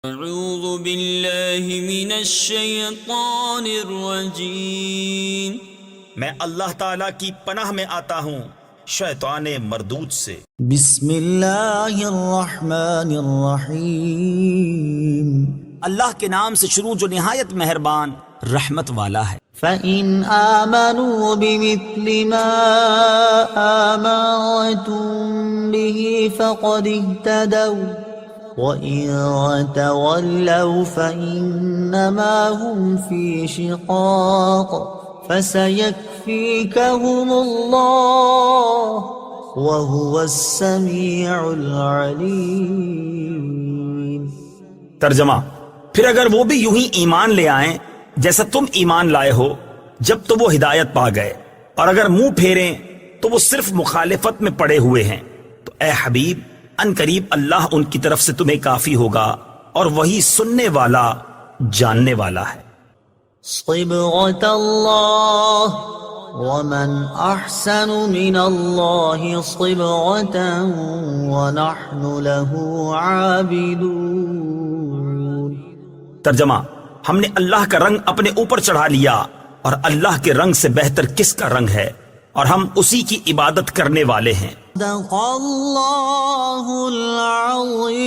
اعوذ باللہ من الشیطان الرجیم، میں اللہ تعالیٰ کی پناہ میں آتا ہوں شیطان مردود سے۔ بسم اللہ الرحمن الرحیم، اللہ کے نام سے شروع جو نہایت مہربان رحمت والا ہے۔ فَإِنْ آمَنُوا بِمِثْلِ مَا آمَنْتُمْ بِهِ فَقَدِ اهْتَدَوْا وَإِنْ تَوَلَّوْا فَإِنَّمَا هُمْ فِي شِقَاقٍ فَسَيَكْفِيكَهُمُ اللَّهُ وَهُوَ السَّمِيعُ الْعَلِيمُ۔ ترجمہ، پھر اگر وہ بھی یوں ہی ایمان لے آئیں جیسا تم ایمان لائے ہو جب تو وہ ہدایت پا گئے، اور اگر منہ پھیریں تو وہ صرف مخالفت میں پڑے ہوئے ہیں، تو اے حبیب ان قریب اللہ ان کی طرف سے تمہیں کافی ہوگا، اور وہی سننے والا جاننے والا ہے۔ صبغة الله ومن أحسن من الله صبغة ونحن له عابدون۔ ترجمہ، ہم نے اللہ کا رنگ اپنے اوپر چڑھا لیا، اور اللہ کے رنگ سے بہتر کس کا رنگ ہے، اور ہم اسی کی عبادت کرنے والے ہیں۔ صدق اللہ العظیم۔